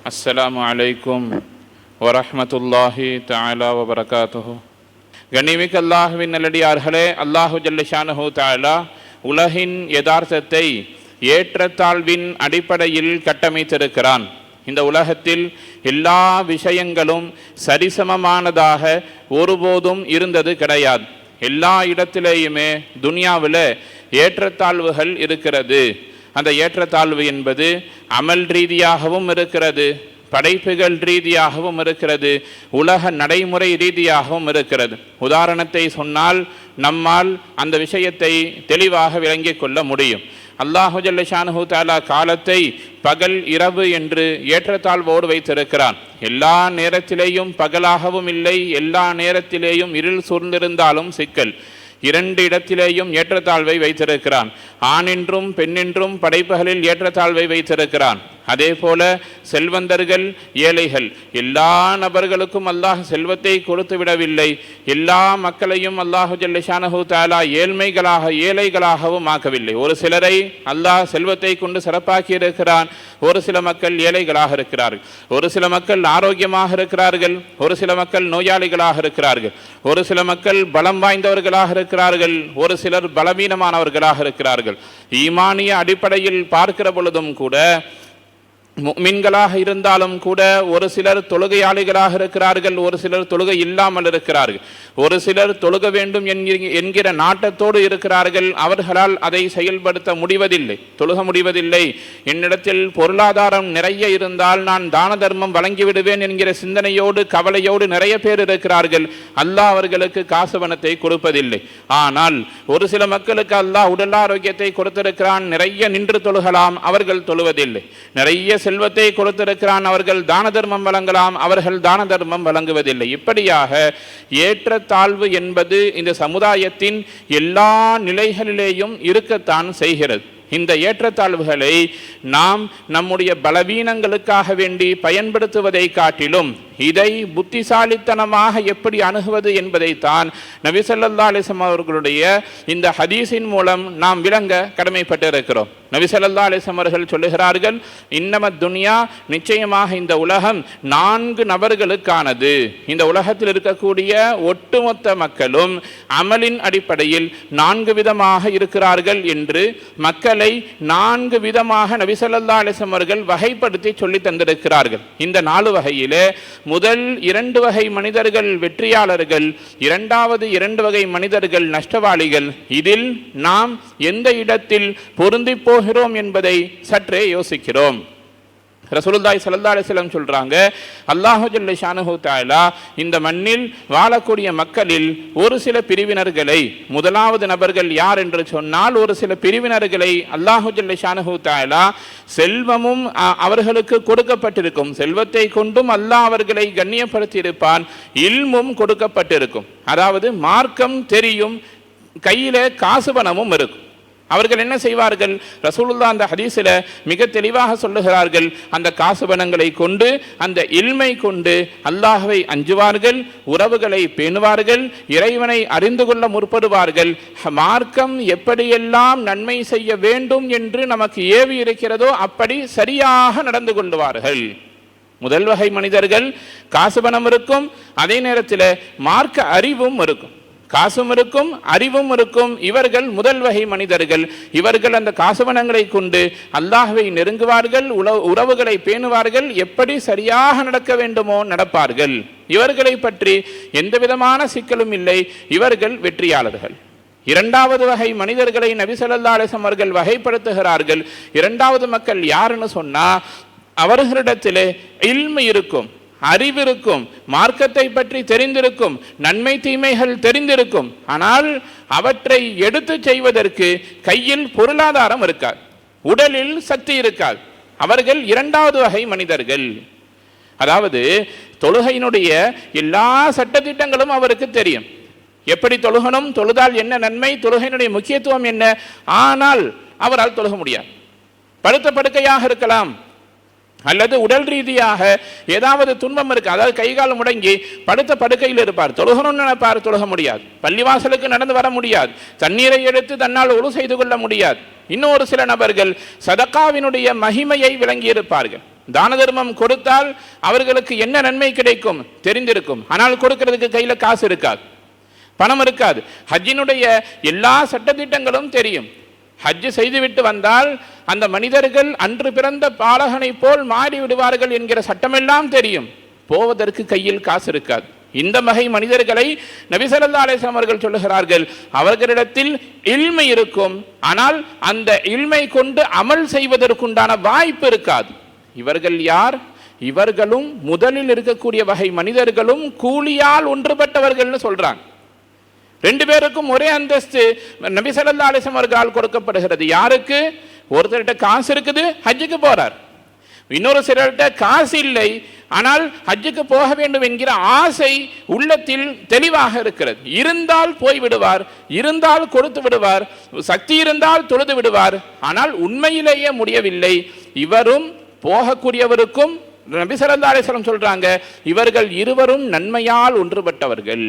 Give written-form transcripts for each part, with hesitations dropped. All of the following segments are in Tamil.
அஸ்ஸலாமு அலைக்கும் வரஹ்மத்துல்லாஹி தஆலா வபரகாத்துஹு. கண்ணியமிக்க அல்லாஹுவின் நல்லடியார்களே, அல்லாஹு ஜல்ல ஷானஹு தஆலா உலகின் யதார்த்தத்தை ஏற்றத்தாழ்வின் அடிப்படையில் கட்டமைத்திருக்கிறான். இந்த உலகத்தில் எல்லா விஷயங்களும் சரிசமமானதாக ஒருபோதும் இருந்தது கிடையாது. எல்லா இடத்திலேயுமே துனியாவில் ஏற்றத்தாழ்வுகள் இருக்கிறது. அந்த ஏற்றத்தாழ்வு என்பது அமல் ரீதியாகவும் இருக்கிறது, படைப்புகள் ரீதியாகவும் இருக்கிறது, உலக நடைமுறை ரீதியாகவும் இருக்கிறது. உதாரணத்தை சொன்னால் நம்மால் அந்த விஷயத்தை தெளிவாக விளங்கிக் கொள்ள முடியும். அல்லாஹு ஜல்ல ஷானஹு தஆலா காலத்தை பகல் இரவு என்று ஏற்றத்தாழ்வோடு வைத்திருக்கிறான். எல்லா நேரத்திலேயும் பகலாகவும் இல்லை, எல்லா நேரத்திலேயும் இருள் சூழ்ந்திருந்தாலும் சிக்கல். இரண்டு இடத்திலேயும் ஏற்றத்தாழ்வை வைத்திருக்கிறான். ஆணென்றும் பெண்ணென்றும் படைப்புகளில் ஏற்றத்தாழ்வை வைத்திருக்கிறான். அதே போல செல்வந்தர்கள் ஏழைகள் எல்லா நபர்களுக்கும் அல்லாஹ் செல்வத்தை கொடுத்து விடவில்லை. எல்லா மக்களையும் அல்லாஹு ஜல்ல ஷானஹு தஆலா ஏழைகளாகவும் ஆக்கவில்லை. ஒரு சிலரை அல்லாஹ் செல்வத்தை கொண்டு சிறப்பாக்கி இருக்கிறான். ஒரு சில மக்கள் ஏழைகளாக இருக்கிறார்கள், ஒரு சில மக்கள் ஆரோக்கியமாக இருக்கிறார்கள், ஒரு சில மக்கள் நோயாளிகளாக இருக்கிறார்கள், ஒரு சில மக்கள் பலம் வாய்ந்தவர்களாக இருக்கிறார்கள், ஒரு சிலர் பலவீனமானவர்களாக இருக்கிறார்கள். ஈமானிய அடிப்படையில் பார்க்கிற பொழுதும் கூட முஃமின்களாக இருந்தாலும் கூட ஒரு சிலர் தொழுகையாளிகளாக இருக்கிறார்கள், ஒரு சிலர் தொழுகை இல்லாமல் இருக்கிறார்கள், ஒரு சிலர் தொழுக வேண்டும் என்கிற நாட்டத்தோடு இருக்கிறார்கள். அவர்களால் அதை செயல்படுத்த முடிவதில்லை, தொழுக முடிவதில்லை. என்னிடத்தில் பொருளாதாரம் நிறைய இருந்தால் நான் தான தர்மம் வழங்கிவிடுவேன் என்கிற சிந்தனையோடு கவலையோடு நிறைய பேர் இருக்கிறார்கள். அல்லாஹ் அவர்களுக்கு காசு பணத்தை கொடுப்பதில்லை. ஆனால் ஒரு சில மக்களுக்கு அல்லாஹ் உடல் ஆரோக்கியத்தை கொடுத்திருக்கிறான், நிறைய நின்று தொழுகலாம், அவர்கள் தொழுவதில்லை. நிறைய செல்வத்தை கொடுத்திருக்கிறான், அவர்கள் தான தர்மம் வழங்கலாம், அவர்கள் தான தர்மம் வழங்குவதில்லை. இப்படியாக ஏற்றத்தாழ்வு என்பது இந்த சமுதாயத்தின் எல்லா நிலைகளிலேயும் இருக்கத்தான் செய்கிறது. இந்த ஏற்றத்தாழ்வுகளை நாம் நம்முடைய பலவீனங்களுக்காக வேண்டி பயன்படுத்துவதை காட்டிலும் இதை புத்திசாலித்தனமாக எப்படி அணுகுவது என்பதைத்தான் நபி ஸல்லல்லாஹு அலைஹி வஸல்லம் அவர்களுடைய இந்த ஹதீஸின் மூலம் நாம் விளங்க கடமைப்பட்டிருக்கிறோம். நபி ஸல்லல்லாஹு அலைஹி வஸல்லம் அவர்கள் சொல்லுகிறார்கள், இன்னமத் துன்யா, நிச்சயமாக இந்த உலகம் 4 நபர்களுக்கானது. இந்த உலகத்தில் இருக்கக்கூடிய ஒட்டுமொத்த மக்களும் அமலின் அடிப்படையில் 4 விதமாக இருக்கிறார்கள் என்று மக்கள் 4 விதமாக நபி ஸல்லல்லாஹு அலைஹி வஸல்லம் அவர்கள் வகைப்படுத்தி சொல்லி தந்திருக்கிறார்கள். இந்த 4 வகையிலே முதல் 2 வகை மனிதர்கள் வெற்றியாளர்கள், இரண்டாவது 2 வகை மனிதர்கள் நஷ்டவாளிகள். இதில் நாம் எந்த இடத்தில் பொருந்தி போகிறோம் என்பதை சற்றே யோசிக்கிறோம். ரசூலுல்லாஹி ஸல்லல்லாஹு அலைஹி வஸல்லம் சொல்றாங்க, அல்லாஹு ஜல்ல ஷானஹு தஆலா இந்த மண்ணில் வாழக்கூடிய மக்களில் ஒரு சில பிரிவினர்களை, முதலாவது நபர்கள் யார் என்று சொன்னால் ஒரு சில பிரிவினர்களை அல்லாஹு ஜல்ல ஷானஹு தஆலா செல்வமும் அவர்களுக்கு கொடுக்கப்பட்டிருக்கும், செல்வத்தை கொண்டும் அல்லாஹ் அவர்களை கண்ணியப்படுத்தி இருப்பான், இல்மும் கொடுக்கப்பட்டிருக்கும். அதாவது மார்க்கம் தெரியும், கையில காசு பணமும் இருக்கும். அவர்கள் என்ன செய்வார்கள்? ரசூலுல்லாஹ் அந்த ஹதீஸில் மிக தெளிவாக சொல்லுகிறார்கள், அந்த காசு பணங்களை கொண்டு, அந்த இல்மை கொண்டு அல்லாஹ்வை அஞ்சுவார்கள், உறவுகளை பேணுவார்கள், இறைவனை அறிந்து கொள்ள முற்படுவார்கள், மார்க்கம் எப்படியெல்லாம் நன்மை செய்ய வேண்டும் என்று நமக்கு ஏவி இருக்கிறதோ அப்படி சரியாக நடந்து கொள்வார்கள். முதல் வகை மனிதர்கள் காசு பணம் இருக்கும், அதே நேரத்தில் மார்க்க அறிவும் இருக்கும், காசும் இருக்கும், அறிவும் இருக்கும். இவர்கள் முதல் வகை மனிதர்கள். இவர்கள் அந்த காசுபணங்களை கொண்டு அல்லாஹ்வை நெருங்குவார்கள், உறவுகளை பேணுவார்கள், எப்படி சரியாக நடக்க வேண்டுமோ நடப்பார்கள். இவர்களை பற்றி எந்த விதமான சிக்கலும் இல்லை, இவர்கள் வெற்றியாளர்கள். இரண்டாவது வகை மனிதர்களை நபி ஸல்லல்லாஹு அலைஹி வஸல்லம் அவர்கள் வகைப்படுத்துகிறார்கள். இரண்டாவது மக்கள் யாருன்னு சொன்னா, அவர்களிடத்திலே இல்மு இருக்கும், அறிவிருக்கும், மார்க்கத்தை பற்றி தெரிந்திருக்கும், நன்மை தீமைகள் தெரிந்திருக்கும், ஆனால் அவற்றை எடுத்து செய்வதற்கு கையில் பொருளாதாரம் இருக்காது, உடலில் சக்தி இருக்காது. அவர்கள் இரண்டாவது வகை மனிதர்கள். அதாவது தொழுகையினுடைய எல்லா சட்டத்திட்டங்களும் அவருக்கு தெரியும், எப்படி தொழுகணும், தொழுதால் என்ன நன்மை, தொழுகையினுடைய முக்கியத்துவம் என்ன, ஆனால் அவரால் தொழுக முடியாது. படுத்த படுக்கையாக இருக்கலாம், அல்லது உடல் ரீதியாக ஏதாவது துன்பம் இருக்கு, அதாவது கைகால் முடங்கி படுத்த படுக்கையில் இருப்பார், தொழுகணும்னு நினைப்பார், தொழுக முடியாது. பள்ளிவாசலுக்கு நடந்து வர முடியாது, தண்ணீரை எடுத்து தன்னால் ஒழு செய்து கொள்ள முடியாது. இன்னொரு சில நபர்கள் சதக்காவினுடைய மகிமையை விளங்கி இருப்பார்கள். தான தர்மம் கொடுத்தால் அவர்களுக்கு என்ன நன்மை கிடைக்கும் தெரிந்திருக்கும். ஆனால் கொடுக்கிறதுக்கு கையில காசு இருக்காது, பணம் இருக்காது. ஹஜ்ஜினுடைய எல்லா சட்டத்திட்டங்களும் தெரியும். ஹஜ்ஜு செய்துவிட்டு வந்தால் அந்த மனிதர்கள் அன்று பிறந்த பாலகனை போல் மாறி விடுவார்கள் என்கிற சட்டமெல்லாம் தெரியும். போவதற்கு கையில் காசு இருக்காது. இந்த வகை மனிதர்களை நபி ஸல்லல்லாஹு அலைஹி வஸல்லம் அவர்கள் சொல்லுகிறார்கள், அவர்களிடத்தில் இல்மை இருக்கும், ஆனால் அந்த இல்மை கொண்டு அமல் செய்வதற்குண்டான வாய்ப்பு இருக்காது. இவர்கள் யார்? இவர்களும் முதலில் இருக்கக்கூடிய வகை மனிதர்களும் கூலியால் ஒன்றுபட்டவர்கள்னு சொல்றாங்க. ரெண்டு பேருக்கும் ஒரே அந்தஸ்து நபி ஸல்லல்லாஹு அலைஹி வஸல்லம் அவர்களால் கொடுக்கப்படுகிறது. யாருக்கு? ஒருத்தர்கிட்ட காசு இருக்குது, ஹஜ்ஜுக்கு போறார். இன்னொரு சிலர்கிட்ட காசு இல்லை, ஆனால் ஹஜ்ஜுக்கு போக வேண்டும் என்கிற ஆசை உள்ளத்தில் தெளிவாக இருக்கிறது. இருந்தால் போய் விடுவார், இருந்தால் கொடுத்து விடுவார், சக்தி இருந்தால் தொழுது விடுவார். ஆனால் உண்மையிலேயே முடியவில்லை. இவரும் போகக்கூடியவருக்கும் நபி ஸல்லல்லாஹு அலைஹி வஸல்லம் சொல்றாங்க, இவர்கள் இருவரும் நன்மையால் ஒன்றுபட்டவர்கள்.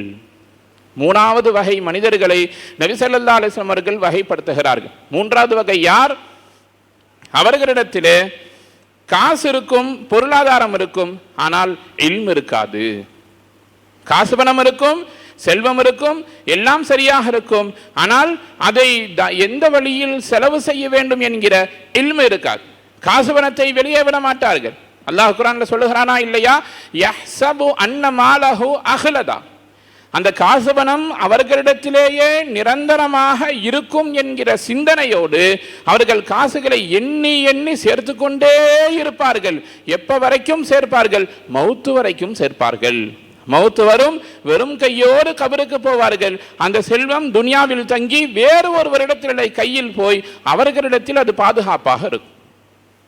மூணாவது வகை மனிதர்களை நபி ஸல்லல்லாஹு அலைஹி வஸல்லம் அவர்கள் வகைப்படுத்துகிறார்கள். மூன்றாவது வகை யார்? அவர்களிடத்திலே காசு இருக்கும், பொருளாதாரம் இருக்கும், ஆனால் இல்ம் இருக்காது. காசு பணம் இருக்கும், செல்வம் இருக்கும், எல்லாம் சரியாக இருக்கும், ஆனால் அதை எந்த வழியில் செலவு செய்ய வேண்டும் என்கிற இல்ம் இருக்காது. காசு பணத்தை வெளியே விட மாட்டார்கள். அல்லாஹ் குர்ஆன்ல சொல்லுகிறானா இல்லையா? யஹ்ஸபு அன்ன மாலஹு அஹ்லதா. அந்த காசு பணம் அவர்களிடத்திலேயே நிரந்தரமாக இருக்கும் என்கிற சிந்தனையோடு அவர்கள் காசுகளை எண்ணி எண்ணி சேர்த்து கொண்டே இருப்பார்கள். எப்ப வரைக்கும் சேர்ப்பார்கள்? மௌத்து வரைக்கும் சேர்ப்பார்கள். மௌத்து வரும், வெறும் கையோடு கபருக்கு போவார்கள். அந்த செல்வம் துனியாவில் தங்கி வேறு ஒருவரிடத்தில் கையில் போய் அவர்களிடத்தில் அது பாதுகாப்பாக இருக்கும்.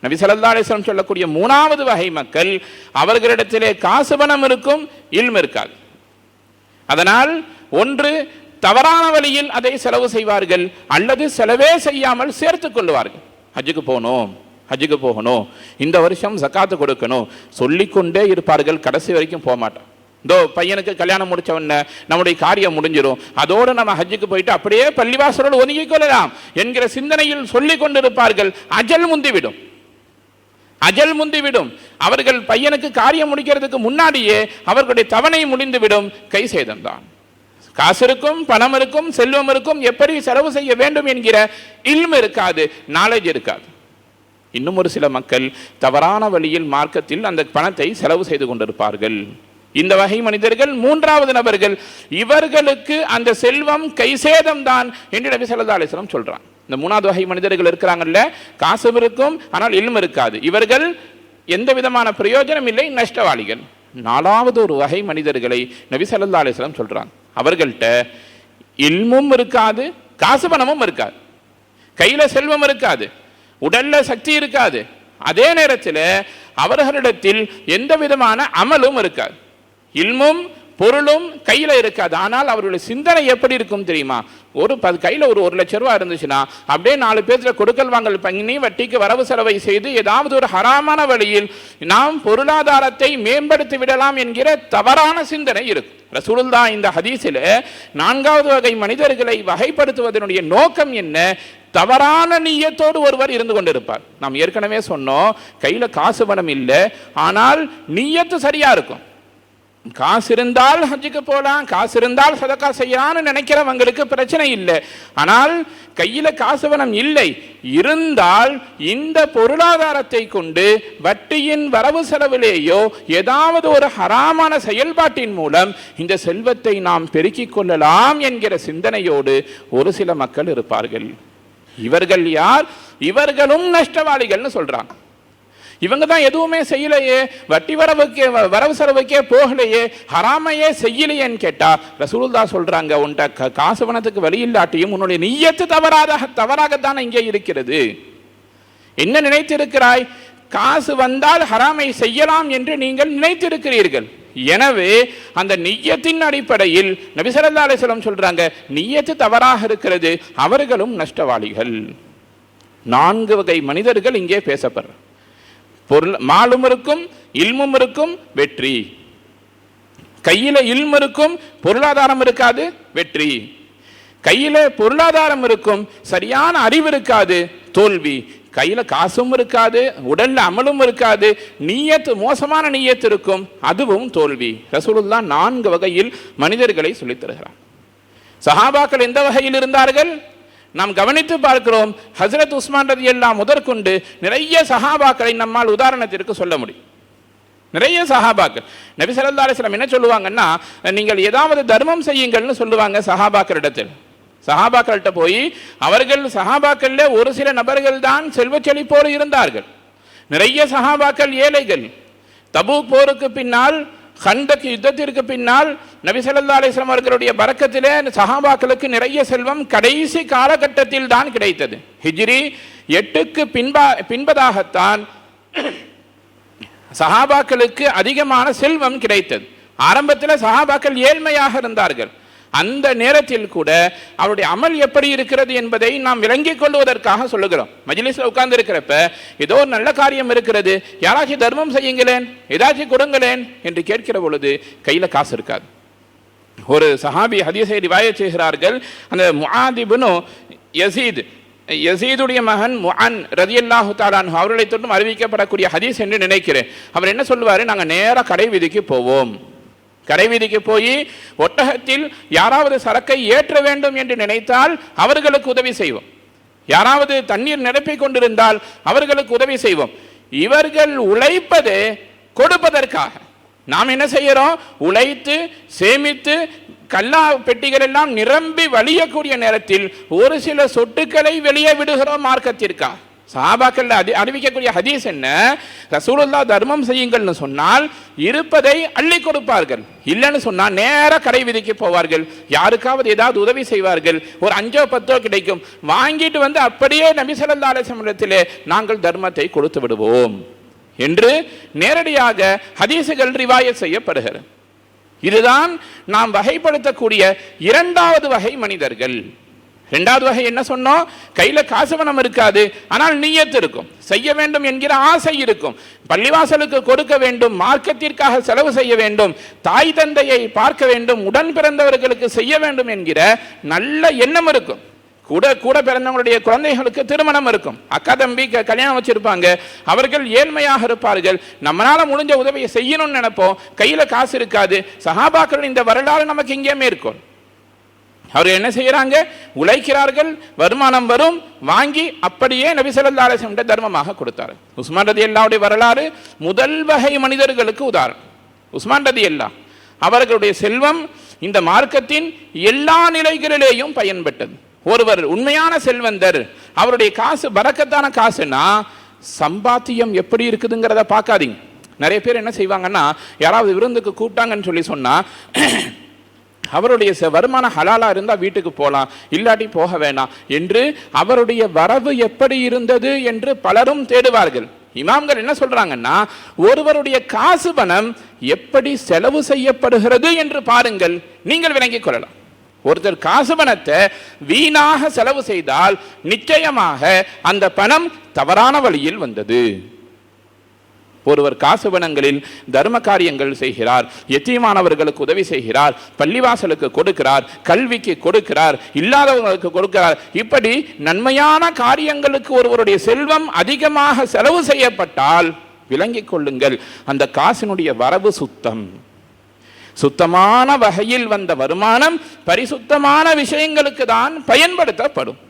நபி ஸல்லல்லாஹு அலைஹி வஸல்லம் சொல்லக்கூடிய மூணாவது வகை மக்கள், அவர்களிடத்திலே காசு பணம் இருக்கும், இல்ம் இருக்காது. அதனால் ஒன்று தவறான வழியில் அதை செலவு செய்வார்கள், அல்லது செலவே செய்யாமல் சேர்த்து கொள்வார்கள். ஹஜ்ஜுக்கு போகணும், ஹஜ்ஜுக்கு போகணும், இந்த வருஷம் ஜக்காத்து கொடுக்கணும் சொல்லிக்கொண்டே இருப்பார்கள். கடைசி வரைக்கும் போக மாட்டோம். இதோ பையனுக்கு கல்யாணம் முடிச்ச உடனே நம்முடைய காரியம் முடிஞ்சிடும், அதோடு நம்ம ஹஜ்ஜுக்கு போயிட்டு அப்படியே பள்ளிவாசலோடு ஒதுங்கிக் கொள்ளலாம் என்கிற சிந்தனையில் சொல்லிக் கொண்டிருப்பார்கள். அஜல் முந்திவிடும், அஜல் முந்திவிடும். அவர்கள் பையனுக்கு காரியம் முடிக்கிறதுக்கு முன்னாடியே அவர்களுடைய தவணை முடிந்துவிடும். கை சேதம்தான். காசு இருக்கும், பணம் இருக்கும், செல்வம் இருக்கும், எப்படி செலவு செய்ய வேண்டும் என்கிற இல்ம் இருக்காது, நாலேஜ் இருக்காது. இன்னும் ஒரு சில மக்கள் தவறான வழியில் மார்க்கத்தில் அந்த பணத்தை செலவு செய்து கொண்டிருப்பார்கள். இந்த வகை மனிதர்கள் மூன்றாவது நபர்கள். இவர்களுக்கு அந்த செல்வம் கைசேதம் தான் என்று நபி ஸல்லல்லாஹு அலைஹி வஸல்லம் சொல்றாங்க. இந்த மூணாவது வகை மனிதர்கள் இருக்கிறாங்கல்ல, காசு இருக்கும் ஆனால் இல்ம் இருக்காது, இவர்கள் எந்த விதமான பிரயோஜனம் இல்லை, நஷ்டவாளிகள். நாலாவது ஒரு வகை மனிதர்களை நபி ஸல்லல்லாஹு அலைஹி வஸல்லம் சொல்றாங்க. அவர்கள்ட்ட இல்மும் இருக்காது, காசு பணமும் இருக்காது, கையில செல்வம் இருக்காது, உடல்ல சக்தி இருக்காது, அதே நேரத்தில் அவர்களிடத்தில் எந்த விதமான அமலும் இருக்காது. இல்மும் பொருளும் கையில இருக்காது. ஆனால் அவர்களுடைய சிந்தனை எப்படி இருக்கும் தெரியுமா? ஒரு கையில ஒரு 1 லட்சம் ரூபாய் இருந்துச்சுன்னா அப்படியே 4 பேர்ல கொடுக்கல் வாங்கல் பண்ணி வட்டிக்கு வரவு செலவை செய்து ஏதாவது ஒரு ஹராமான வழியில் நாம் பொருளாதாரத்தை மேம்படுத்தி விடலாம் என்கிற தவறான சிந்தனை இருக்கும். ரசூலுல்லாஹ் இந்த ஹதீஸில் 4வது வகை மனிதர்களை வகைப்படுத்துவதனுடைய நோக்கம் என்ன? தவறான நியத்தோடு ஒருவர் இருந்து கொண்டிருப்பார். நாம் ஏற்கனவே சொன்னோம், கையில காசு பணம் இல்லை, ஆனால் நியத்து சரியா இருக்கும். காசு இருந்தால் ஹஜ்ஜுக்கு போகலாம், காசு இருந்தால் சதக்கா செய்யலாம்னு நினைக்கிறவங்களுக்கு பிரச்சனை இல்லை. ஆனால் கையில காசு பணம் இல்லை, இருந்தால் இந்த பொருளாதாரத்தை கொண்டு வட்டியின் வரவு செலவிலேயோ ஏதாவது ஒரு ஹராமான செயல்பாட்டின் மூலம் இந்த செல்வத்தை நாம் பெருக்கிக் கொள்ளலாம் என்கிற சிந்தனையோடு ஒரு சில மக்கள் இருப்பார்கள். இவர்கள் யார்? இவர்களும் நஷ்டவாளிகள்னு சொல்றாங்க. இவங்க தான் எதுவுமே செய்யலையே, வட்டி வரவு செலவுக்கே போகலையே, ஹராமையே செய்யலையேன்னு கேட்டா ரசூலுல்லாஹ் சொல்றாங்க, உன்ட காசு பணத்துக்கு வழி இல்லாட்டியும் உன்னுடைய நிய்யத்து தவறாகத்தான் இங்கே இருக்கிறது. என்ன நினைத்திருக்கிறாய்? காசு வந்தால் ஹராமை செய்யலாம் என்று நீங்கள் நினைத்திருக்கிறீர்கள். எனவே அந்த நிய்யத்தின் அடிப்படையில் நபி ஸல்லல்லாஹு அலைஹி வஸல்லம் சொல்றாங்க, நிய்யத்து தவறாக இருக்கிறது, அவர்களும் நஷ்டவாளிகள். 4 வகை மனிதர்கள் இங்கே பேசப்படுற. மாலும் இருக்கும், இல்மும் இருக்கும், வெற்றி. கையில இல்மு இருக்கும், பொருளாதாரம் இருக்காது, வெற்றி. கையில பொருளாதாரம் இருக்கும், சரியான அறிவு இருக்காது, தோல்வி. கையில் காசும் இருக்காது, உடல்ல அமலும் இருக்காது, நீயத்து மோசமான நீயத்து இருக்கும், அதுவும் தோல்வி. ரசூலுல்லாஹ் 4 வகையில் மனிதர்களை சொல்லித் தருகிறார். சஹாபாக்கள் எந்த வகையில் இருந்தார்கள் நாம் கவனித்து பார்க்கிறோம். ஹஜ்ரத் உஸ்மான் ரலியல்லாஹு முதற்கொண்டு நிறைய சஹாபாக்களை நம்மால் உதாரணத்திற்கு சொல்ல முடியும். நிறைய சஹாபாக்கள் நபி ஸல்லல்லாஹு அலைஹி வஸல்லம் என்ன சொல்லுவாங்கன்னா, நீங்கள் ஏதாவது தர்மம் செய்யுங்கள்னு சொல்லுவாங்க சஹாபாக்களிடத்தில். சஹாபாக்கள்கிட்ட போய் அவர்கள் சஹாபாக்கள்ல ஒரு சில நபர்கள் தான் செல்வ செழிப்போடு இருந்தார்கள். நிறைய சஹாபாக்கள் ஏழைகள். தபூக் போருக்கு பின்னால், கண்டக் யுத்தத்திற்கு பின்னால் நபி ஸல்லல்லாஹு அலைஹி வஸல்லம் அவர்களுடைய பரக்கத்திலே சஹாபாக்களுக்கு நிறைய செல்வம் கடைசி காலகட்டத்தில் தான் கிடைத்தது. ஹிஜ்ரி 8க்கு பின்பதாகத்தான் சஹாபாக்களுக்கு அதிகமான செல்வம் கிடைத்தது. ஆரம்பத்தில் சஹாபாக்கள் ஏழ்மையாக இருந்தார்கள். அந்த நேரத்தில் கூட அவருடைய அமல் எப்படி இருக்கிறது என்பதை நாம் விளங்கிக் கொள்வதற்காக சொல்லுகிறோம். மஜ்லிஸ்ல உட்கார்ந்து இருக்கிறப்ப ஏதோ ஒரு நல்ல காரியம் இருக்கிறது, யாராச்சும் தர்மம் செய்யுங்களேன், ஏதாச்சும் கொடுங்களேன் என்று கேட்கிற பொழுது கையில காசு இருக்காது. ஒரு சஹாபி ஹதீஸை ரிவாயத் செய்கிறார்கள். அந்த முஆத் இப்னு யஸீதுடைய மகன் முஅன் ரலியல்லாஹு தஆலா அன்ஹு அவர்களை தொட்டும் அறிவிக்கப்படக்கூடிய ஹதீஸ் என்று நினைக்கிறேன். அவர் என்ன சொல்லுவாரு, நாங்கள் நேராக கடை வீதிக்கு போவோம். கடை வீதிக்கு போய் ஒட்டகத்தில் யாராவது சரக்கை ஏற்ற வேண்டும் என்று நினைத்தால் அவர்களுக்கு உதவி செய்வோம். யாராவது தண்ணீர் நிரப்பிக் கொண்டிருந்தால் அவர்களுக்கு உதவி செய்வோம். இவர்கள் உழைப்பது கொடுப்பதற்காக. நாம் என்ன செய்யறோம், உழைத்து சேமித்து கல்லா பெட்டிகள் எல்லாம் நிரம்பி வழியக்கூடிய நேரத்தில் ஒரு சில சொட்டுக்களை வெளியே விடுகிறோம் மார்க்கத்திற்காக. சஹாபாக்கள் அறிவிக்கக்கூடிய ஹதீஸ் என்ன, ரசூலுல்லாஹ் தர்மம் செய்யுங்கள்னு சொன்னால் இருப்பதை அள்ளி கொடுப்பார்கள். இல்லைன்னு சொன்னால் நேர கடை வீதிக்கு போவார்கள், யாருக்காவது ஏதாவது உதவி செய்வார்கள். ஒரு 5-10 கிடைக்கும், வாங்கிட்டு வந்து அப்படியே நபி ஸல்லல்லாஹு அலைஹி வஸல்லம் நாங்கள் தர்மத்தை கொடுத்து விடுவோம் என்று நேரடியாக ஹதீசுகள் ரிவாயத் செய்யப்படுகிறது. இதுதான் நாம் வகைப்படுத்தக்கூடிய 2வது வகை மனிதர்கள். 2வது வகை என்ன சொன்னோம், கையில காசு பணம் இருக்காது, ஆனால் நியத் இருக்கும், செய்ய வேண்டும் என்கிற ஆசை இருக்கும், பள்ளிவாசலுக்கு கொடுக்க வேண்டும், மார்க்கத்திற்காக செலவு செய்ய வேண்டும், தாய் தந்தையை பார்க்க வேண்டும், உடன் பிறந்தவர்களுக்கு செய்ய வேண்டும் என்கிற நல்ல எண்ணம் இருக்கும். கூட பிறந்தவங்களுடைய குழந்தைகளுக்கு திருமணம் இருக்கும், அக்கா தம்பி கல்யாணம் வச்சிருப்பாங்க, அவர்கள் ஏழ்மையாக இருப்பார்கள், நம்மளால முடிஞ்ச உதவியை செய்யணும்னு நினைப்போம், கையில காசு இருக்காது. சஹாபாக்கள் இந்த வரலாறு நமக்கு இங்கேயுமே இருக்கும். அவர் என்ன செய்யறாங்க, உழைக்கிறார்கள், வருமானம் வரும், வாங்கி அப்படியே நபி ஸல்லல்லாஹு அலைஹி வஸல்லம் தர்மமாக கொடுத்தார். உஸ்மான் ரலியல்லாஹுடைய வரலாறு முதல் வகை மனிதர்களுக்கு உதாரணம். உஸ்மான் ரலியல்லாஹு அவர்களுடைய செல்வம் இந்த மார்க்கத்தின் எல்லா நிலைகளிலேயும் பயன்பட்டது. ஒருவர் உண்மையான செல்வந்தர், அவருடைய காசு பரக்கத்தான காசுனா சம்பாத்தியம் எப்படி இருக்குதுங்கிறத பார்க்காதீங்க. நிறைய பேர் என்ன செய்வாங்கன்னா, யாராவது விருந்துக்கு கூப்பிட்டாங்கன்னு சொல்லி சொன்னா அவருடைய வருமானம் ஹலாலா இருந்தா வீட்டுக்கு போகலாம், இல்லாட்டி போக வேண்டாம் என்று அவருடைய வரவு எப்படி இருந்தது என்று பலரும் தேடுவார்கள். இமாம்கள் என்ன சொல்றாங்கன்னா, ஒருவருடைய காசு பணம் எப்படி செலவு செய்யப்படுகிறது என்று பாருங்கள், நீங்கள் விளங்கிக் கொள்ளலாம். ஒருத்தர் காசு பணத்தை வீணாக செலவு செய்தால் நிச்சயமாக அந்த பணம் தவறான வழியில் வந்தது. ஒருவர் காசு பணங்களில் தர்ம காரியங்கள் செய்கிறார், எத்தீமானவர்களுக்கு உதவி செய்கிறார், பள்ளிவாசலுக்கு கொடுக்கிறார், கல்விக்கு கொடுக்கிறார், இல்லாதவர்களுக்கு கொடுக்கிறார், இப்படி நன்மையான காரியங்களுக்கு ஒருவருடைய செல்வம் அதிகமாக செலவு செய்யப்பட்டால் விளங்கிக் கொள்ளுங்கள், அந்த காசினுடைய வரவு சுத்தமான வகையில் வந்த வருமானம் பரிசுத்தமான விஷயங்களுக்கு தான் பயன்படுத்தப்படும்.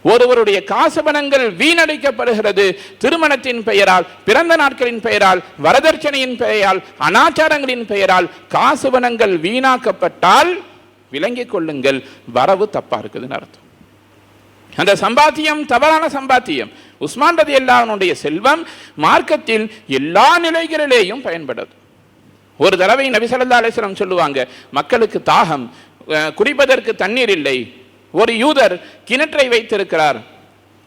ஒருவருடைய காசு பணங்கள் வீணடிக்கப்படுகிறது. திருமணத்தின் பெயரால், பிறந்த நாட்களின் பெயரால், வரதட்சணையின் பெயரால், அனாச்சாரங்களின் பெயரால் காசு பணங்கள் வீணாக்கப்பட்டால் விளங்கிக் கொள்ளுங்கள், வரவு தப்பா இருக்குதுன்னு அர்த்தம். அந்த சம்பாத்தியம் தவறான சம்பாத்தியம். உஸ்மான் ரலியல்லாஹுடைய செல்வம் மார்க்கத்தில் எல்லா நிலைகளிலேயும் பயன்படுது. ஒரு தடவை நபி ஸல்லல்லாஹு அலைஹி வஸல்லம் சொல்லுவாங்க, மக்களுக்கு தாகம், குடிப்பதற்கு தண்ணீர் இல்லை, ஒரு யூதர் கிணற்றை வைத்திருக்கிறார்,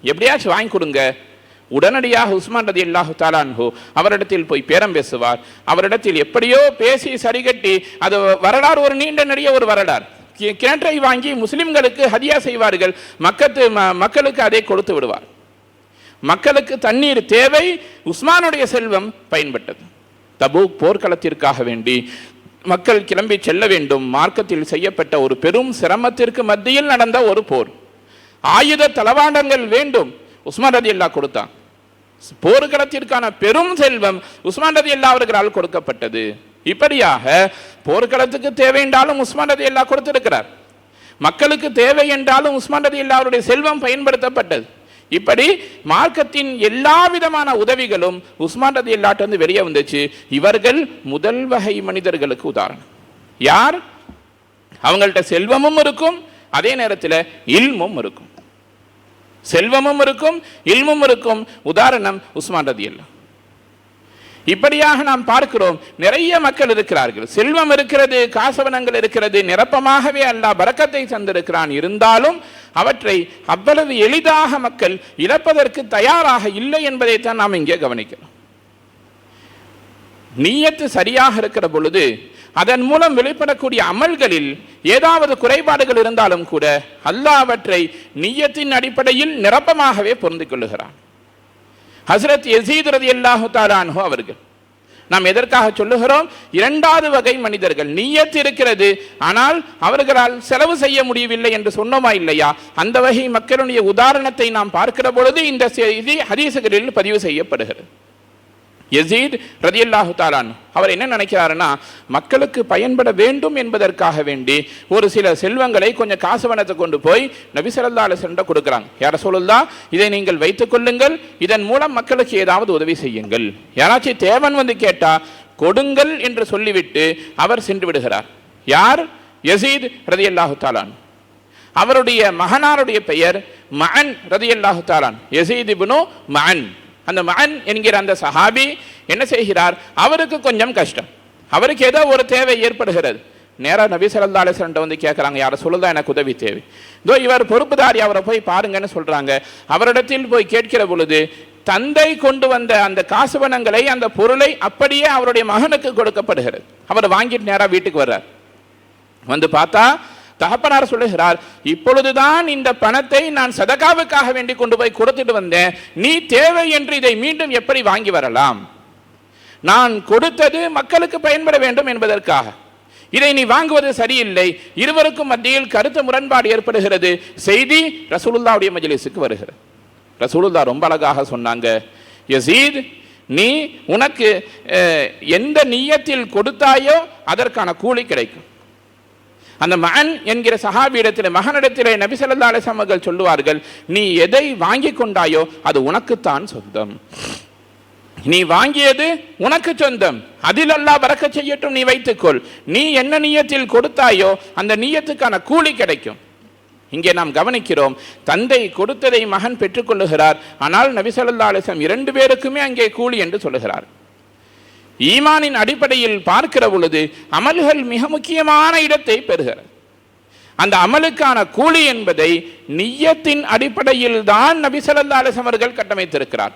எப்படியாச்சும் வாங்கி கொடுங்க. உடனடியாக உஸ்மான் ரலியல்லாஹு தஆலா அன்ஹு அவரிடத்தில் போய் பேரம் பேசுவார். அவரிடத்தில் எப்படியோ பேசி சரிகட்டி, அது வரலாறு ஒரு நீண்ட நெடிய ஒரு வரலாறு. கிணற்றை வாங்கி முஸ்லிம்களுக்கு ஹதியா செய்வார்கள், மக்களுக்கு அதை கொடுத்து விடுவார். மக்களுக்கு தண்ணீர் தேவை, உஸ்மானுடைய செல்வம் பயன்பட்டது. தபூக் போர்க்களத்திற்காக வேண்டி மக்கள் கிளம்பி செல்ல வேண்டும். மார்க்கத்தில் செய்யப்பட்ட ஒரு பெரும் சிரமத்திற்கு மத்தியில் நடந்த ஒரு போர். ஆயுத தளவாடங்கள் வேண்டும். உஸ்மான் ரலியல்லாஹு கொடுத்தான். போர்க்களத்திற்கான பெரும் செல்வம் உஸ்மான் ரலியல்லாஹு அவர்களால் கொடுக்கப்பட்டது. இப்படியாக போர்க்களத்துக்கு தேவை என்றாலும் உஸ்மான் ரலியல்லாஹு கொடுத்திருக்கிறார். மக்களுக்கு தேவை என்றாலும் உஸ்மான் ரலியல்லாஹு அவருடைய செல்வம் பயன்படுத்தப்பட்டது. இப்படி மார்க்கத்தின் எல்லா விதமான உதவிகளும் உஸ்மான் ரலியல்லாஹு வந்து வெளியே வந்துச்சு. இவர்கள் முதல் வகை மனிதர்களுக்கு உதாரணம். யார்? அவங்கள்ட்ட செல்வமும் இருக்கும், அதே நேரத்தில் இல்மும் இருக்கும். செல்வமும் இருக்கும், இல்மும் இருக்கும். உதாரணம் உஸ்மான் ரலியல்லாஹு. இப்படியாக நாம் பார்க்கிறோம். நிறைய மக்கள் இருக்கிறார்கள், செல்வம் இருக்கிறது, காசவனங்கள் இருக்கிறது, நிரப்பமாகவே அல்லாஹ் பரக்கத்தை தந்திருக்கிறான். இருந்தாலும் அவற்றை அவ்வளவு எளிதாக மக்கள் இழப்பதற்கு தயாராக இல்லை என்பதைத்தான் நாம் இங்கே கவனிக்கிறோம். நியத்து சரியாக இருக்கிற பொழுது அதன் மூலம் வெளிப்படக்கூடிய அமல்களில் ஏதாவது குறைபாடுகள் இருந்தாலும் கூட அல்லாஹ் அவற்றை நியத்தின் அடிப்படையில் நிரப்பமாகவே பொருந்திக் கொள்ளுகிறான். ஹஸ்ரத் யஸீத் ரலியல்லாஹு தஆலா அன்ஹு அவர்கள், நாம் எதற்காக சொல்லுகிறோம்? இரண்டாவது வகை மனிதர்கள். நியத் இருக்கிறது, ஆனால் அவர்களால் செலவு செய்ய முடியவில்லை என்று சொன்னோமா இல்லையா? அந்த வகை மக்களுடைய உதாரணத்தை நாம் பார்க்கிற பொழுது இந்த செய்தி ஹதீசுகளில் பதிவு செய்யப்படுகிறது. யஸீத் ரலியல்லாஹு தஆலா அவர் என்ன நினைக்கிறாருன்னா, மக்களுக்கு பயன்பட வேண்டும் என்பதற்காக வேண்டி ஒரு சில செல்வங்களை கொஞ்சம் காசுவனத்தை கொண்டு போய் நபி ஸல்லல்லாஹு அலைஹி வஸல்லம் கொடுக்குறாங்க. யா ரசூலுல்லாஹ், இதை நீங்கள் வைத்துக் கொள்ளுங்கள், இதன் மூலம் மக்களுக்கு ஏதாவது உதவி செய்யுங்கள். யாராச்சும் தேவன் வந்து கேட்டா கொடுங்கள் என்று சொல்லிவிட்டு அவர் சென்று விடுகிறார். யார்? யஸீத் ரலியல்லாஹு தஆலா. அவருடைய மகனாருடைய பெயர் மஅன் ரலியல்லாஹு தஆலா. யஸீத் இப்னு மஅன். அந்த மஅன் என்கிற அந்த சஹாபி என்ன செய்கிறார்? அவருக்கு கொஞ்சம் கஷ்டம், அவருக்கு ஏதோ ஒரு தேவை ஏற்படுகிறது. நேராக நபி ஸல்லல்லாஹு அலைஹி வஸல்லம் வந்து கேட்குறாங்க, யார சொல்லுதா எனக்கு உதவி தேவை, இதோ இவர் பொறுப்புதாரி, அவரை போய் பாருங்கன்னு சொல்றாங்க. அவரிடத்தில் போய் கேட்கிற பொழுது தந்தை கொண்டு வந்த அந்த காசுவனங்களை, அந்த பொருளை அப்படியே அவருடைய மகனுக்கு கொடுக்கப்படுகிறது. அவர் வாங்கிட்டு நேராக வீட்டுக்கு வர்றார். வந்து பார்த்தா தகப்பனார் சொல்லுகிறார், இப்பொழுதுதான் இந்த பணத்தை நான் சதகாவுக்காக வேண்டி கொண்டு போய் கொடுத்துட்டு வந்தேன், நீ தேவை என்று இதை மீண்டும் எப்படி வாங்கி வரலாம்? நான் கொடுத்தது மக்களுக்கு பயன்பட வேண்டும் என்பதற்காக, இதை நீ வாங்குவது சரியில்லை. இருவருக்கும் மத்தியில் கருத்து முரண்பாடு ஏற்படுகிறது. செய்தி ரசூலுல்லாஹ்வுடைய மஜ்லிஸுக்கு வருகிறது. ரசூலுல்லாஹ் ரொம்ப அழகாக சொன்னாங்க, யஸீத், நீ உனக்கு எந்த நியத்தில் கொடுத்தாயோ அதற்கான கூலி கிடைக்கும். அந்த மகன் என்கிற சஹாபியிடத்தில், மகனிடத்திலே நபி ஸல்லல்லாஹு அலைஹி வஸல்லம் அவர்கள் சொல்லுவார்கள், நீ எதை வாங்கி கொண்டாயோ அது உனக்குத்தான் சொந்தம், நீ வாங்கியது உனக்கு சொந்தம், அதில் அல்லாஹ் பரக்கத் செய்யட்டும், நீ வைத்துக்கொள். நீ என்ன நியத்தில் கொடுத்தாயோ அந்த நியத்துக்கான கூலி கிடைக்கும். இங்கே நாம் கவனிக்கிறோம், தந்தை கொடுத்ததை மகன் பெற்றுக்கொள்ளுகிறார். ஆனால் நபி ஸல்லல்லாஹு அலைஹி வஸல்லம் இரண்டு பேருக்குமே அங்கே கூலி என்று சொல்லுகிறார். ஈமானின் அடிப்படையில் பார்க்கிற பொழுது அமல்கள் மிக முக்கியமான இடத்தை பெறுகிறது. அந்த அமலுக்கான கூலி என்பதை நிய்யத்தின் அடிப்படையில் தான் நபி ஸல்லல்லாஹு அலைஹி வஸல்லம் அவர்கள் கட்டமைத்திருக்கிறார்.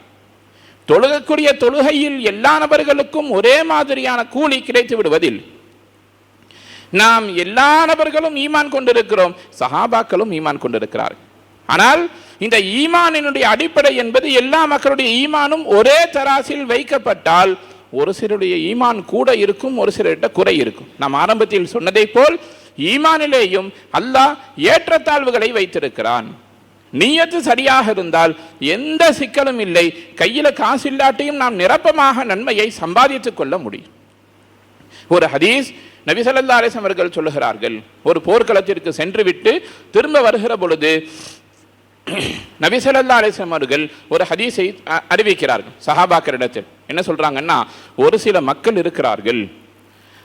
தொழுகக்கூடிய தொழுகையில் எல்லா நபர்களுக்கும் ஒரே மாதிரியான கூலி கிடைத்து விடுவதில்லை. நாம் எல்லா நபர்களும் ஈமான் கொண்டிருக்கிறோம், சஹாபாக்களும் ஈமான் கொண்டிருக்கிறார்கள். ஆனால் இந்த ஈமானினுடைய அடிப்படை என்பது எல்லா மக்களுடைய ஈமானும் ஒரே தராசில் வைக்கப்பட்டால் ஒரு சிலருடைய ஈமான் கூட இருக்கும், ஒரு சிலர்கிட்ட குறை இருக்கும். நாம் ஆரம்பத்தில் சொன்னதை போல் ஈமானிலேயும் அல்லாஹ் ஏற்றத்தாழ்வுகளை வைத்திருக்கிறான். நியத்து சரியாக இருந்தால் எந்த சிக்கலும் இல்லை. கையில் காசு இல்லாட்டியும் நாம் நிரப்பமாக நன்மையை சம்பாதித்துக் கொள்ள முடியும். ஒரு ஹதீஸ் நபி ஸல்லல்லாஹு அலைஹி வஸல்லம் அவர்கள் சொல்லுகிறார்கள், ஒரு போர்க்களத்திற்கு சென்று விட்டு திரும்ப வருகிற பொழுது நபி ஸல்லல்லாஹு அலைஹி வஸல்லம் அவர்கள் ஒரு ஹதீஸை அறிவிக்கிறார்கள் சஹாபாக்களிடத்தில். என்ன சொல்றாங்கன்னா, ஒரு சில மக்கள் இருக்கிறார்கள்,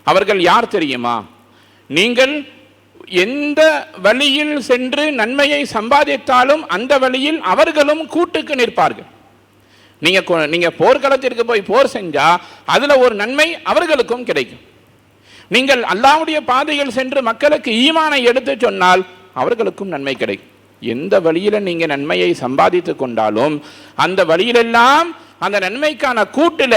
அவர்கள் யார் தெரியுமா? நீங்கள் எந்த வழியில் சென்று நன்மையை சம்பாதித்தாலும் அந்த வழியில் அவர்களும் கூட்டுக்கு நிற்பார்கள். நீங்க போர்க்களத்திற்கு போய் போர் செஞ்சா அதுல ஒரு நன்மை அவர்களுக்கும் கிடைக்கும். நீங்கள் அல்லாஹ்வுடைய பாதையில் சென்று மக்களுக்கு ஈமானை எடுத்து சொன்னால் அவர்களுக்கும் நன்மை கிடைக்கும். எந்த வழியில நீங்க நன்மையை சம்பாதித்து கொண்டாலும் அந்த வழியிலெல்லாம் அந்த நன்மைக்கான கூட்டுல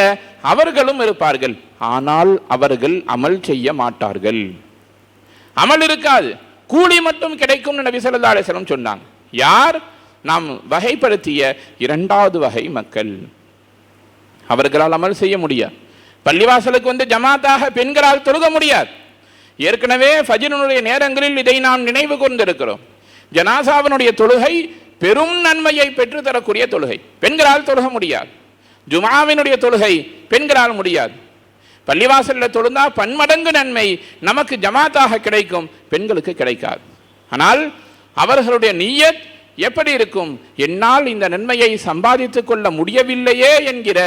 அவர்களும் இருப்பார்கள். ஆனால் அவர்கள் அமல் செய்ய மாட்டார்கள், அமல் இருக்காது, கூலி மட்டும் கிடைக்கும் நபி ஸல்லல்லாஹு அலைஹி வஸல்லம் சொன்னாங்க. யார்? நாம் வகைப்படுத்திய இரண்டாவது வகை மக்கள். அவர்களால் அமல் செய்ய முடியாது. பள்ளிவாசலுக்கு வந்து ஜமாத்தாக பெண்களால் தொழுக முடியாது. ஏற்கனவே ஃபஜ்ருடைய நேரங்களில் இதை நாம் நினைவு கொண்டிருக்கிறோம். ஜனாசாவினுடைய தொழுகை பெரும் நன்மையை பெற்றுத்தரக்கூடிய தொழுகை. பெண்களால் தொழுக முடியாது. ஜுமாவினுடைய தொழுகை பெண்களால் முடியாது. பள்ளிவாசலில் தொழுந்தா பன்மடங்கு நன்மை நமக்கு ஜமாத்தாக கிடைக்கும், பெண்களுக்கு கிடைக்காது. ஆனால் அவர்களுடைய நிய்யத் எப்படி இருக்கும்? என்னால் இந்த நன்மையை சம்பாதித்துக் கொள்ள முடியவில்லையே என்கிற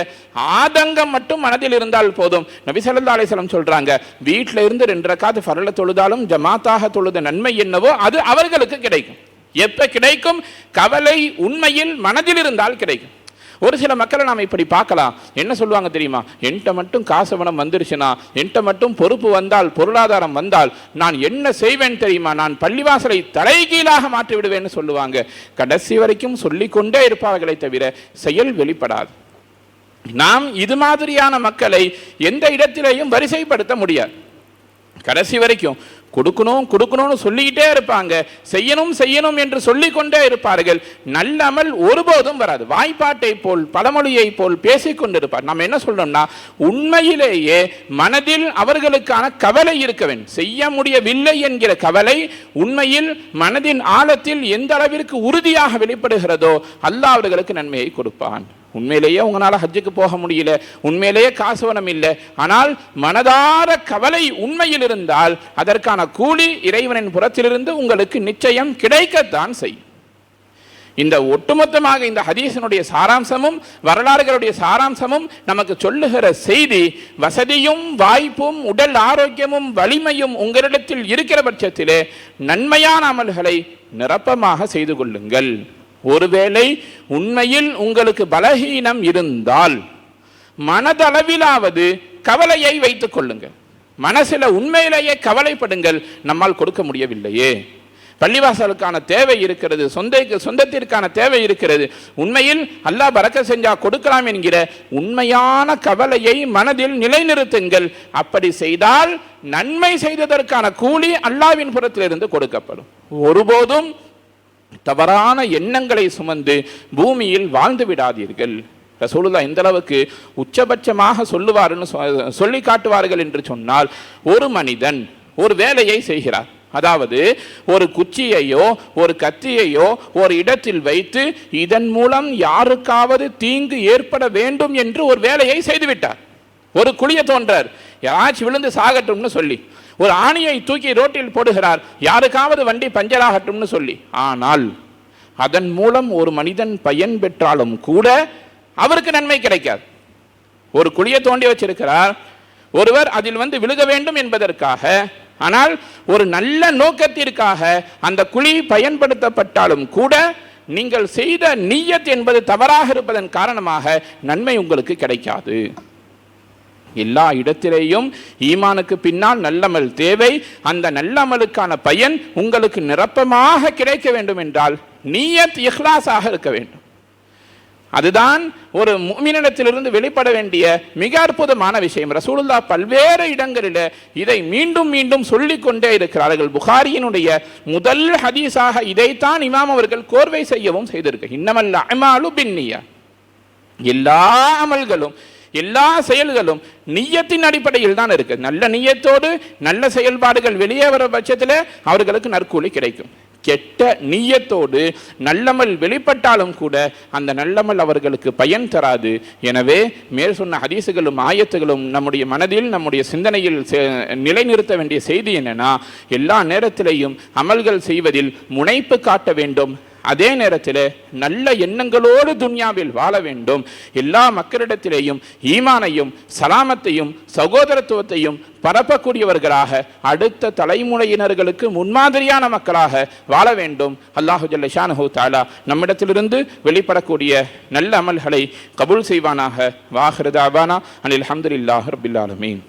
ஆதங்கம் மட்டும் மனதில் இருந்தால் போதும். நபி ஸல்லல்லாஹு அலைஹி வஸல்லம் சொல்றாங்க, வீட்டில இருந்து 2 ரக்காத் ஃபர்ல தொழுதாலும் ஜமாத்தாக தொழுத நன்மை என்னவோ அது அவர்களுக்கு கிடைக்கும். எப்ப கிடைக்கும்? கவலை உண்மையில் மனதில் இருந்தால் கிடைக்கும். ஒரு சில மக்களை நாம் இப்படி பார்க்கலாம். என்ன சொல்லுவாங்க தெரியுமா? என்கிட்ட மட்டும் காசு பணம் வந்துருச்சுன்னா, என்கிட்ட மட்டும் பொறுப்பு வந்தால், பொருளாதாரம் வந்தால் நான் என்ன செய்வேன் தெரியுமா? நான் பள்ளிவாசலை தலைகீழாக மாற்றி விடுவேன்னு சொல்லுவாங்க. கடைசி வரைக்கும் சொல்லிக்கொண்டே இருப்பார்களே தவிர செயல் வெளிப்படாது. நாம் இது மாதிரியான மக்களை எந்த இடத்திலேயும் வரிசைப்படுத்த முடியாது. கடைசி வரைக்கும் கொடுக்கணும் கொடுக்கணும்னு சொல்லிக்கிட்டே இருப்பாங்க, செய்யணும் செய்யணும் என்று சொல்லிக்கொண்டே இருப்பார்கள். நல்ல அமல் ஒருபோதும் வராது. வாய்ப்பாட்டை போல் பழமொழியை போல் பேசிக்கொண்டிருப்பார். நம்ம என்ன சொல்றோம்னா, உண்மையிலேயே மனதில் அவர்களுக்கான கவலை இருக்க வேண்டும். செய்ய முடியவில்லை என்கிற கவலை உண்மையில் மனதின் ஆழத்தில் எந்த அளவிற்கு உறுதியாக வெளிப்படுகிறதோ அல்லாஹ் அவர்களுக்கு நன்மையை கொடுப்பான். உண்மையிலேயே உங்களால் ஹஜ்ஜுக்கு போக முடியல, உண்மையிலேயே காசு பணம் இல்லை, ஆனால் மனதார கவலை உண்மையில் இருந்தால் அதற்கான கூலி இறைவனின் புறத்திலிருந்து உங்களுக்கு நிச்சயம் கிடைக்கத்தான் செய்யும். இந்த ஒட்டுமொத்தமாக இந்த ஹதீஸினுடைய சாராம்சமும் வரலாறுகளுடைய சாராம்சமும் நமக்கு சொல்லுகிற செய்தி, வசதியும் வாய்ப்பும் உடல் ஆரோக்கியமும் வலிமையும் உங்களிடத்தில் இருக்கிற பட்சத்திலே நன்மையான அமல்களை நிரப்பமாக செய்து கொள்ளுங்கள். ஒருவேளை உண்மையில் உங்களுக்கு பலகீனம் இருந்தால் மனதளவிலாவது கவலையை வைத்துக் கொள்ளுங்கள். மனசில் உண்மையிலேயே கவலைப்படுங்கள், நம்மால் கொடுக்க முடியவில்லையே, பள்ளிவாசலுக்கான தேவை இருக்கிறது, சொந்தத்திற்கான தேவை இருக்கிறது, உண்மையில் அல்லாஹ் பரக்கத் செஞ்சா கொடுக்கலாம் என்கிற உண்மையான கவலையை மனதில் நிலைநிறுத்துங்கள். அப்படி செய்தால் நன்மை செய்ததற்கான கூலி அல்லாஹ்வின் புறத்திலிருந்து கொடுக்கப்படும். ஒருபோதும் தவறான எண்ணங்களை சுமந்து பூமியில் வாழ்ந்து விடாதீர்கள். ரசூலுல்லாஹ் இந்த அளவுக்கு உச்சபட்சமாக சொல்லுவார்னு சொல்லி காட்டுவார்கள் என்று சொன்னால், ஒரு மனிதன் ஒரு வேலையை செய்கிறார், அதாவது ஒரு குச்சியையோ ஒரு கத்தியையோ ஒரு இடத்தில் வைத்து இதன் மூலம் யாருக்காவது தீங்கு ஏற்பட வேண்டும் என்று ஒரு வேலையை செய்துவிட்டார். ஒரு குழிய தோன்றார், யாராச்சும் விழுந்து சாகட்டும்னு சொல்லி. ஒரு ஆணியை தூக்கி ரோட்டில் போடுகிறார், யாருக்காவது வண்டி பஞ்சராகட்டும்னு சொல்லி. ஆனால் அதன் மூலம் ஒரு மனிதன் பயன் பெற்றாலும் கூட அவருக்கு நன்மை கிடைக்காது. ஒரு குழியை தோண்டி வச்சிருக்கிறார், ஒருவர் அதில் வந்து விழுக வேண்டும் என்பதற்காக, ஆனால் ஒரு நல்ல நோக்கத்திற்காக அந்த குழி பயன்படுத்தப்பட்டாலும் கூட நீங்கள் செய்த நிய்யத் என்பது தவறாக இருப்பதன் காரணமாக நன்மை உங்களுக்கு கிடைக்காது. எல்லா இடத்திலேயும் ஈமானுக்கு பின்னால் நல்லமல் தேவை. அந்த நல்லமலுக்கான பயன் உங்களுக்கு நிரப்பமாக கிடைக்க வேண்டும் என்றால் நிய்யத் இஹ்லாஸாக இருக்க வேண்டும். அதுதான் ஒரு முஃமினிடத்திலிருந்து வெளிப்பட வேண்டிய மிக அற்புதமான விஷயம். ரசூலுல்லாஹ் பல்வேறு இடங்களில் இதை மீண்டும் மீண்டும் சொல்லிக் கொண்டே இருக்கிறார்கள். புகாரியினுடைய முதல் ஹதீஸாக இதைத்தான் இமாம் அவர்கள் கோர்வை செய்யவும் செய்திருக்க. இன்னமல் அஅமாலு பின்னிய்யா, எல்லா அமல்களும் எல்லா செயல்களும் நிய்யத்தின் அடிப்படையில் தான் இருக்கு. நல்ல நிய்யத்தோடு நல்ல செயல்பாடுகள் வெளியே வர பட்சத்தில் அவர்களுக்கு நற்கூலி கிடைக்கும். கெட்ட நிய்யத்தோடு நல்லமல் வெளிப்பட்டாலும் கூட அந்த நல்லமல் அவர்களுக்கு பயன் தராது. எனவே மேல் சொன்ன ஹதீசுகளும் ஆயத்துகளும் நம்முடைய மனதில் நம்முடைய சிந்தனையில் நிலைநிறுத்த வேண்டிய செய்தி என்னன்னா, எல்லா நேரத்திலேயும் அமல்கள் செய்வதில் முனைப்பு காட்ட வேண்டும். அதே நேரத்தில் நல்ல எண்ணங்களோடு துன்யாவில் வாழ வேண்டும். எல்லா மக்களிடத்திலேயும் ஈமானையும் சலாமத்தையும் சகோதரத்துவத்தையும் பரப்பக்கூடியவர்களாக அடுத்த தலைமுறையினர்களுக்கு முன்மாதிரியான மக்களாக வாழ வேண்டும். அல்லாஹு ஜல்ல ஷானஹு தஆலா நம்மிடத்திலிருந்து வெளிப்படக்கூடிய நல்ல அமல்களை கபூல் செய்வானாக. வாஹிரு தஅவானா அனில் ஹம்துலில்லாஹி ரப்பில் ஆலமீன்.